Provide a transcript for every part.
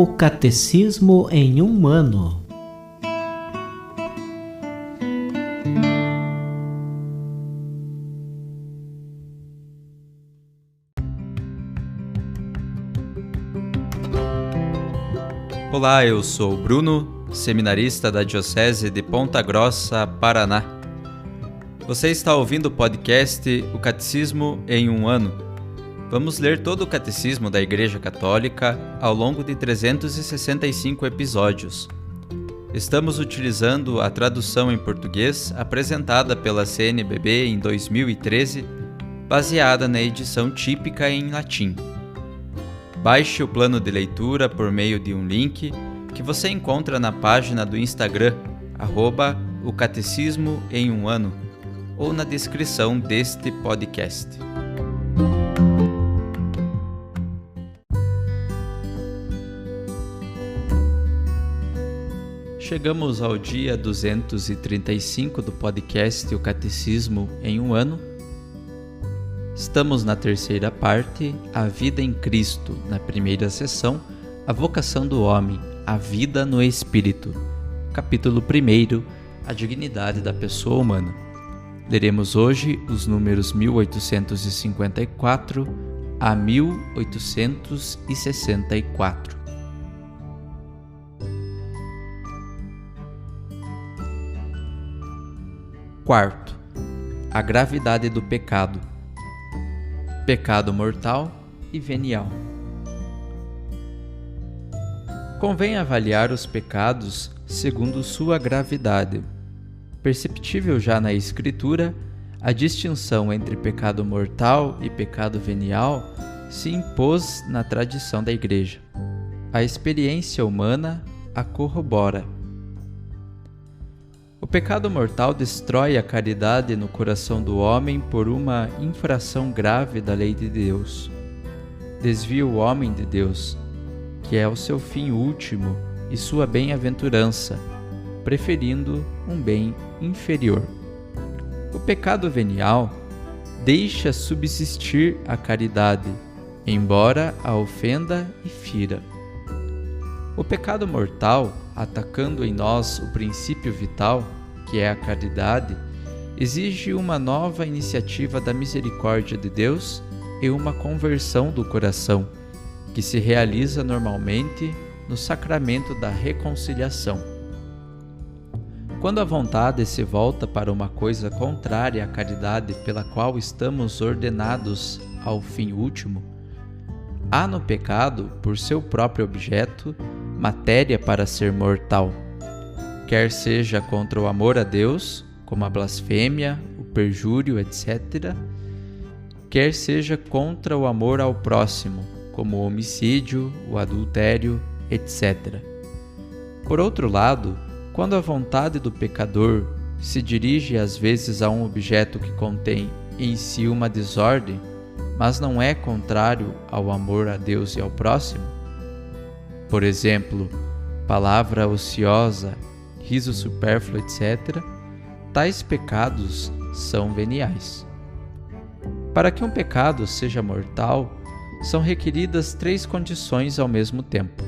O Catecismo em um ano. Olá, eu sou o Bruno, seminarista da Diocese de Ponta Grossa, Paraná. Você está ouvindo o podcast O Catecismo em um ano. Vamos ler todo o Catecismo da Igreja Católica ao longo de 365 episódios. Estamos utilizando a tradução em português apresentada pela CNBB em 2013, baseada na edição típica em latim. Baixe o plano de leitura por meio de um link que você encontra na página do Instagram, @o Catecismo em um ano, ou na descrição deste podcast. Chegamos ao dia 235 do podcast O Catecismo em um ano. Estamos na terceira parte, a vida em Cristo, na primeira sessão, a vocação do homem, a vida no Espírito. Capítulo 1, a dignidade da pessoa humana. Leremos hoje os números 1854 a 1864. Quarto, a gravidade do pecado. Pecado mortal e venial. Convém avaliar os pecados segundo sua gravidade. Perceptível já na Escritura, a distinção entre pecado mortal e pecado venial se impôs na tradição da Igreja. A experiência humana a corrobora. O pecado mortal destrói a caridade no coração do homem por uma infração grave da lei de Deus. Desvia o homem de Deus, que é o seu fim último e sua bem-aventurança, preferindo um bem inferior. O pecado venial deixa subsistir a caridade, embora a ofenda e fira. O pecado mortal, atacando em nós o princípio vital, que é a caridade, exige uma nova iniciativa da misericórdia de Deus e uma conversão do coração, que se realiza normalmente no sacramento da reconciliação. Quando a vontade se volta para uma coisa contrária à caridade pela qual estamos ordenados ao fim último, há no pecado, por seu próprio objeto, matéria para ser mortal, quer seja contra o amor a Deus, como a blasfêmia, o perjúrio, etc., quer seja contra o amor ao próximo, como o homicídio, o adultério, etc. Por outro lado, quando a vontade do pecador se dirige às vezes a um objeto que contém em si uma desordem, mas não é contrário ao amor a Deus e ao próximo, por exemplo, palavra ociosa, riso supérfluo, etc., tais pecados são veniais. Para que um pecado seja mortal, são requeridas 3 condições ao mesmo tempo.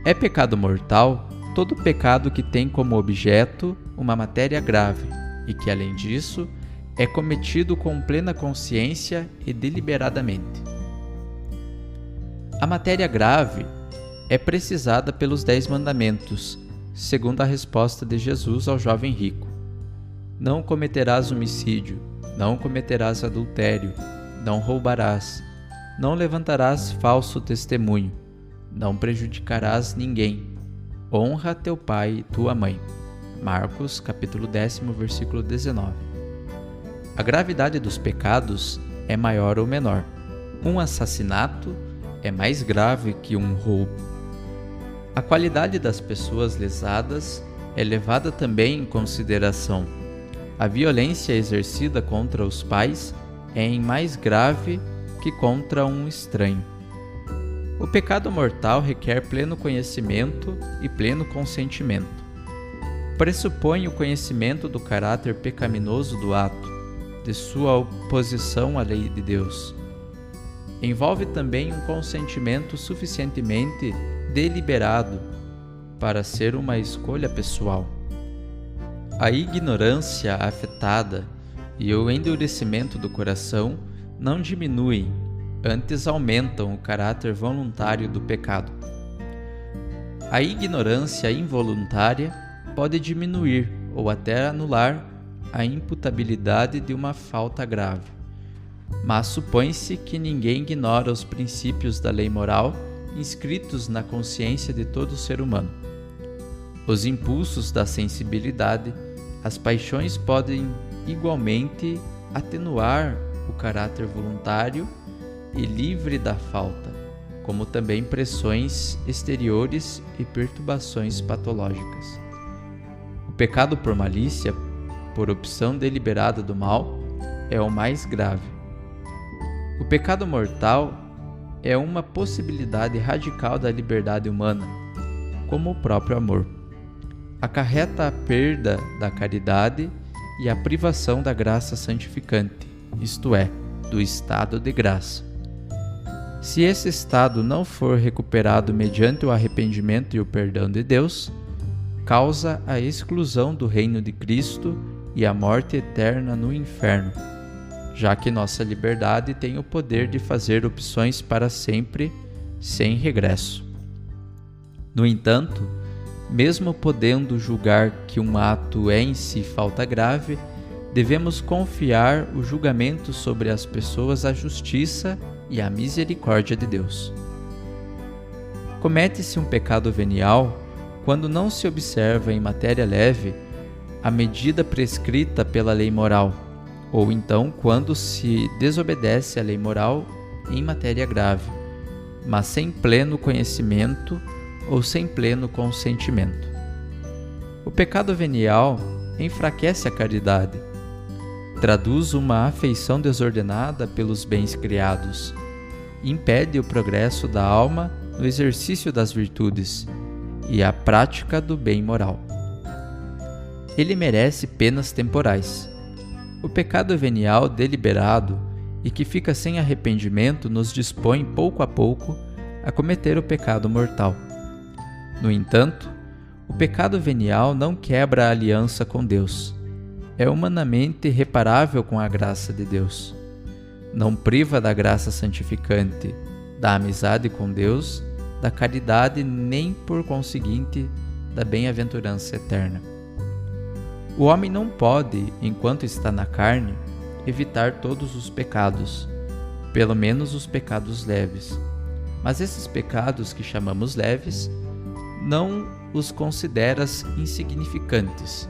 É pecado mortal todo pecado que tem como objeto uma matéria grave e que, além disso, é cometido com plena consciência e deliberadamente. A matéria grave é precisada pelos 10 mandamentos, segundo a resposta de Jesus ao jovem rico. Não cometerás homicídio, não cometerás adultério, não roubarás, não levantarás falso testemunho, não prejudicarás ninguém, honra teu pai e tua mãe. Marcos, capítulo 10, versículo 19. A gravidade dos pecados é maior ou menor. Um assassinato é mais grave que um roubo. A qualidade das pessoas lesadas é levada também em consideração. A violência exercida contra os pais é em mais grave que contra um estranho. O pecado mortal requer pleno conhecimento e pleno consentimento. Pressupõe o conhecimento do caráter pecaminoso do ato, de sua oposição à lei de Deus. Envolve também um consentimento suficientemente deliberado para ser uma escolha pessoal. A ignorância afetada e o endurecimento do coração não diminuem, antes aumentam o caráter voluntário do pecado. A ignorância involuntária pode diminuir ou até anular a imputabilidade de uma falta grave, mas supõe-se que ninguém ignora os princípios da lei moral inscritos na consciência de todo ser humano. Os impulsos da sensibilidade, as paixões podem igualmente atenuar o caráter voluntário e livre da falta, como também pressões exteriores e perturbações patológicas. O pecado por malícia, por opção deliberada do mal, é o mais grave. O pecado mortal é uma possibilidade radical da liberdade humana, como o próprio amor. Acarreta a perda da caridade e a privação da graça santificante, isto é, do estado de graça. Se esse estado não for recuperado mediante o arrependimento e o perdão de Deus, causa a exclusão do reino de Cristo e a morte eterna no inferno, já que nossa liberdade tem o poder de fazer opções para sempre, sem regresso. No entanto, mesmo podendo julgar que um ato é em si falta grave, devemos confiar o julgamento sobre as pessoas à justiça e à misericórdia de Deus. Comete-se um pecado venial quando não se observa em matéria leve a medida prescrita pela lei moral, ou então quando se desobedece à lei moral em matéria grave, mas sem pleno conhecimento ou sem pleno consentimento. O pecado venial enfraquece a caridade, traduz uma afeição desordenada pelos bens criados, impede o progresso da alma no exercício das virtudes e a prática do bem moral. Ele merece penas temporais. O pecado venial deliberado e que fica sem arrependimento nos dispõe pouco a pouco a cometer o pecado mortal. No entanto, o pecado venial não quebra a aliança com Deus. É humanamente reparável com a graça de Deus. Não priva da graça santificante, da amizade com Deus, da caridade nem, por conseguinte, da bem-aventurança eterna. O homem não pode, enquanto está na carne, evitar todos os pecados, pelo menos os pecados leves. Mas esses pecados que chamamos leves, não os consideras insignificantes.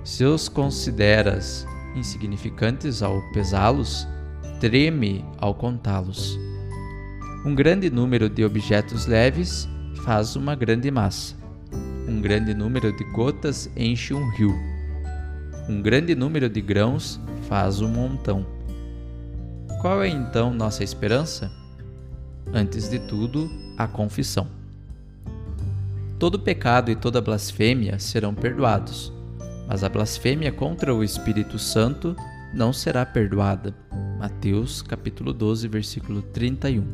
Se os consideras insignificantes ao pesá-los, treme ao contá-los. Um grande número de objetos leves faz uma grande massa. Um grande número de gotas enche um rio. Um grande número de grãos faz um montão. Qual é então nossa esperança? Antes de tudo, a confissão. Todo pecado e toda blasfêmia serão perdoados, mas a blasfêmia contra o Espírito Santo não será perdoada. Mateus capítulo 12, versículo 31.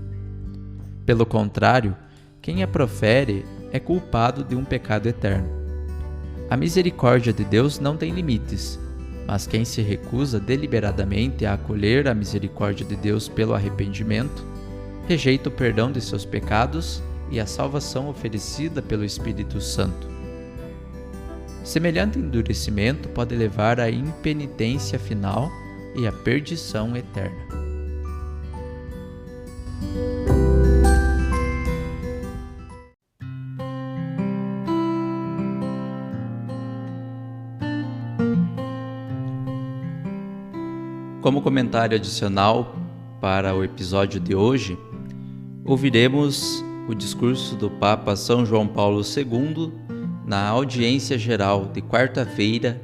Pelo contrário, quem a profere é culpado de um pecado eterno. A misericórdia de Deus não tem limites, mas quem se recusa deliberadamente a acolher a misericórdia de Deus pelo arrependimento, rejeita o perdão de seus pecados e a salvação oferecida pelo Espírito Santo. Semelhante endurecimento pode levar à impenitência final e à perdição eterna. Como comentário adicional para o episódio de hoje, ouviremos o discurso do Papa São João Paulo II na audiência geral de quarta-feira,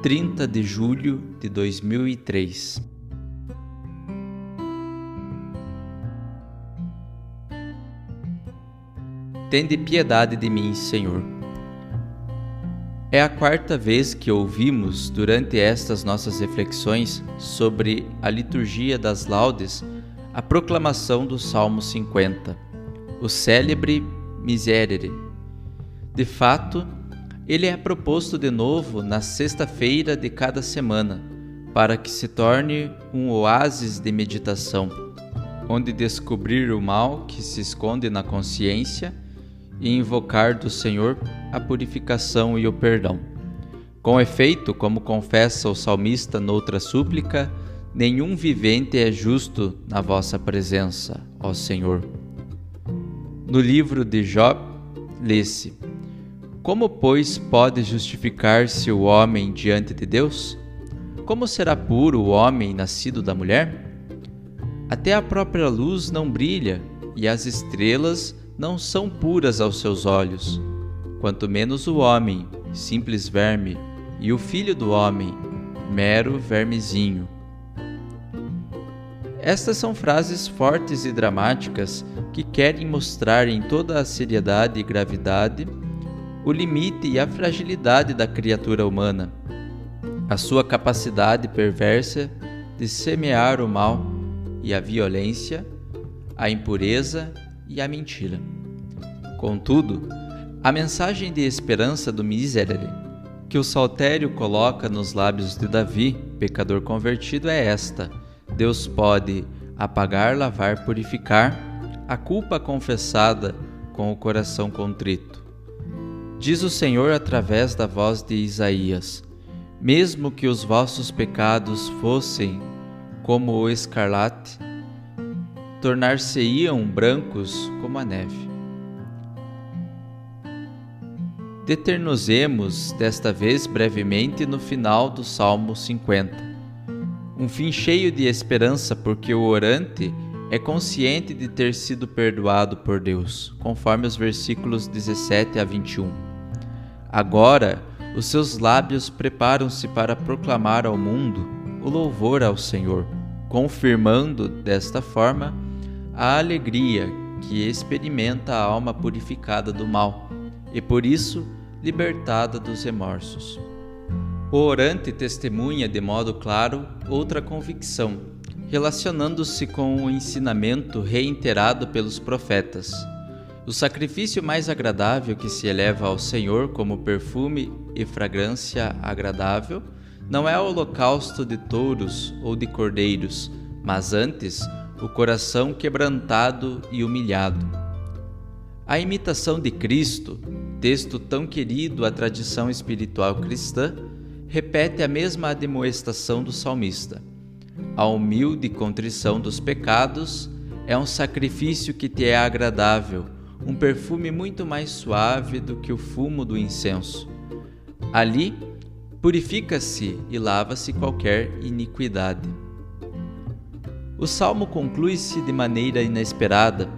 30 de julho de 2003. Tende piedade de mim, Senhor. É a quarta vez que ouvimos, durante estas nossas reflexões sobre a liturgia das laudes, a proclamação do Salmo 50, o célebre Miserere. De fato, ele é proposto de novo na sexta-feira de cada semana, para que se torne um oásis de meditação, onde descobrir o mal que se esconde na consciência e invocar do Senhor a purificação e o perdão. Com efeito, como confessa o salmista noutra súplica, nenhum vivente é justo na vossa presença, ó Senhor. No livro de Jó, lê-se: Como, pois, pode justificar-se o homem diante de Deus? Como será puro o homem nascido da mulher? Até a própria luz não brilha, e as estrelas não são puras aos seus olhos. Quanto menos o homem, simples verme, e o filho do homem, mero vermezinho. Estas são frases fortes e dramáticas que querem mostrar em toda a seriedade e gravidade o limite e a fragilidade da criatura humana, a sua capacidade perversa de semear o mal e a violência, a impureza e a mentira. Contudo, a mensagem de esperança do Miserere, que o saltério coloca nos lábios de Davi, pecador convertido, é esta: Deus pode apagar, lavar, purificar a culpa confessada com o coração contrito. Diz o Senhor através da voz de Isaías: Mesmo que os vossos pecados fossem como o escarlate, tornar-se-iam brancos como a neve. Deter-nos-emos desta vez brevemente no final do Salmo 50. Um fim cheio de esperança, porque o orante é consciente de ter sido perdoado por Deus, conforme os versículos 17 a 21. Agora, os seus lábios preparam-se para proclamar ao mundo o louvor ao Senhor, confirmando, desta forma, a alegria que experimenta a alma purificada do mal e, por isso, libertada dos remorsos. O orante testemunha de modo claro outra convicção, relacionando-se com o ensinamento reiterado pelos profetas. O sacrifício mais agradável que se eleva ao Senhor como perfume e fragrância agradável não é o holocausto de touros ou de cordeiros, mas antes o coração quebrantado e humilhado. A imitação de Cristo, texto tão querido à tradição espiritual cristã, repete a mesma admoestação do salmista. A humilde contrição dos pecados é um sacrifício que te é agradável, um perfume muito mais suave do que o fumo do incenso. Ali, purifica-se e lava-se qualquer iniquidade. O salmo conclui-se de maneira inesperada,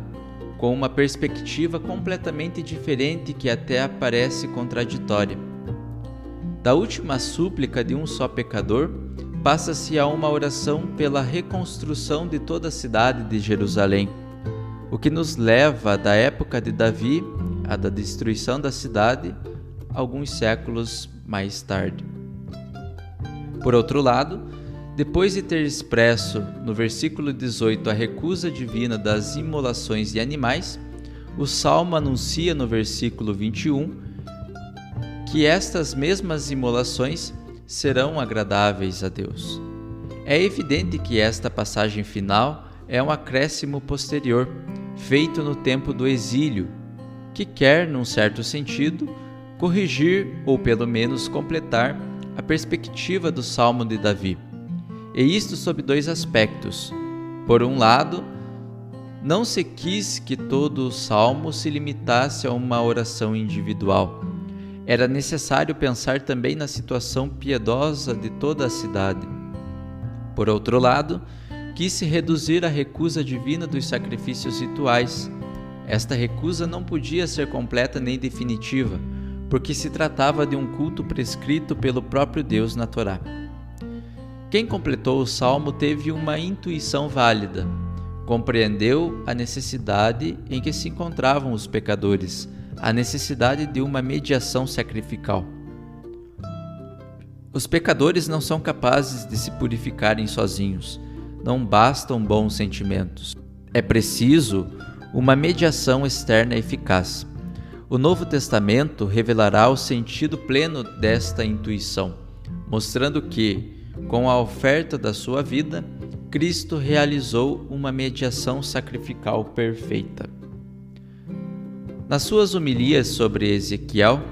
com uma perspectiva completamente diferente que até parece contraditória. Da última súplica de um só pecador, passa-se a uma oração pela reconstrução de toda a cidade de Jerusalém, o que nos leva da época de Davi à da destruição da cidade, alguns séculos mais tarde. Por outro lado, depois de ter expresso no versículo 18 a recusa divina das imolações de animais, o Salmo anuncia no versículo 21 que estas mesmas imolações serão agradáveis a Deus. É evidente que esta passagem final é um acréscimo posterior, feito no tempo do exílio, que quer, num certo sentido, corrigir ou pelo menos completar a perspectiva do Salmo de Davi. E isto sob dois aspectos. Por um lado, não se quis que todo o Salmo se limitasse a uma oração individual. Era necessário pensar também na situação piedosa de toda a cidade. Por outro lado, quis se reduzir à recusa divina dos sacrifícios rituais. Esta recusa não podia ser completa nem definitiva, porque se tratava de um culto prescrito pelo próprio Deus na Torá. Quem completou o Salmo teve uma intuição válida, compreendeu a necessidade em que se encontravam os pecadores, a necessidade de uma mediação sacrificial. Os pecadores não são capazes de se purificarem sozinhos, não bastam bons sentimentos. É preciso uma mediação externa eficaz. O Novo Testamento revelará o sentido pleno desta intuição, mostrando que, com a oferta da sua vida, Cristo realizou uma mediação sacrificial perfeita. Nas suas homilias sobre Ezequiel,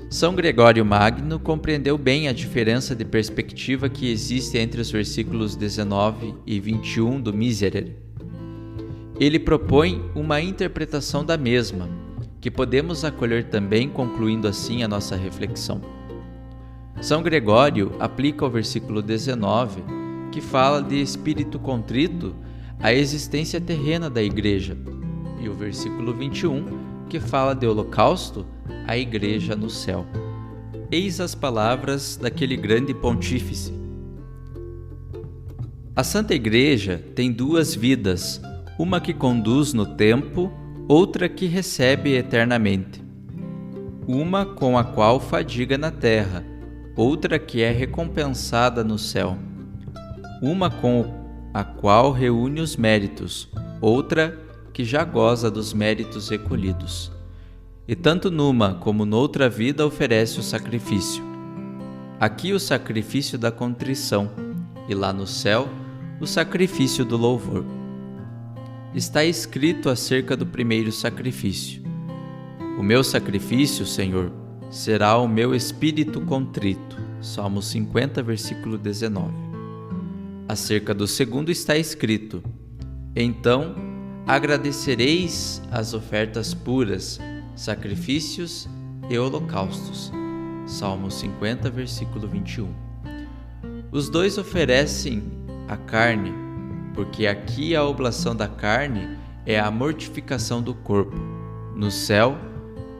São Gregório Magno compreendeu bem a diferença de perspectiva que existe entre os versículos 19 e 21 do Miserere. Ele propõe uma interpretação da mesma, que podemos acolher também, concluindo assim a nossa reflexão. São Gregório aplica ao versículo 19, que fala de espírito contrito, à existência terrena da igreja, e o versículo 21, que fala de holocausto, à igreja no céu. Eis as palavras daquele grande pontífice. A Santa Igreja tem duas vidas, uma que conduz no tempo, outra que recebe eternamente. Uma com a qual fadiga na terra, outra que é recompensada no céu. Uma com a qual reúne os méritos, outra que já goza dos méritos recolhidos. E tanto numa como noutra vida oferece o sacrifício. Aqui o sacrifício da contrição, e lá no céu o sacrifício do louvor. Está escrito acerca do primeiro sacrifício: o meu sacrifício, Senhor, será o meu espírito contrito. Salmo 50, versículo 19. Acerca do segundo está escrito: então agradecereis as ofertas puras, sacrifícios e holocaustos. Salmo 50, versículo 21. Os dois oferecem a carne, porque aqui a oblação da carne é a mortificação do corpo. No céu,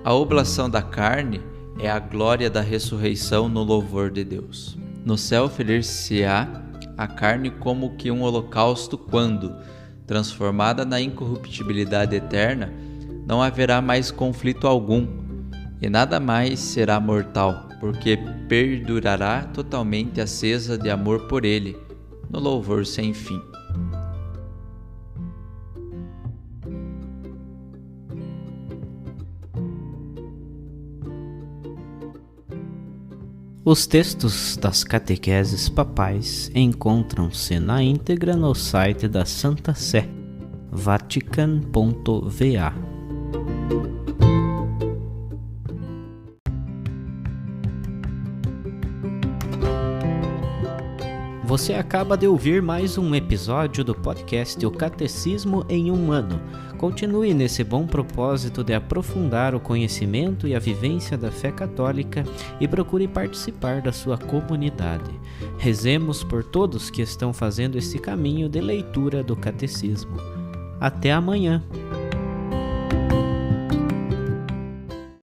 a oblação da carne é a glória da ressurreição no louvor de Deus. No céu oferecer-se-á a carne como que um holocausto quando, transformada na incorruptibilidade eterna, não haverá mais conflito algum, e nada mais será mortal, porque perdurará totalmente acesa de amor por Ele, no louvor sem fim. Os textos das catequeses papais encontram-se na íntegra no site da Santa Sé, vatican.va. Você acaba de ouvir mais um episódio do podcast O Catecismo em um Ano. Continue nesse bom propósito de aprofundar o conhecimento e a vivência da fé católica e procure participar da sua comunidade. Rezemos por todos que estão fazendo esse caminho de leitura do Catecismo. Até amanhã!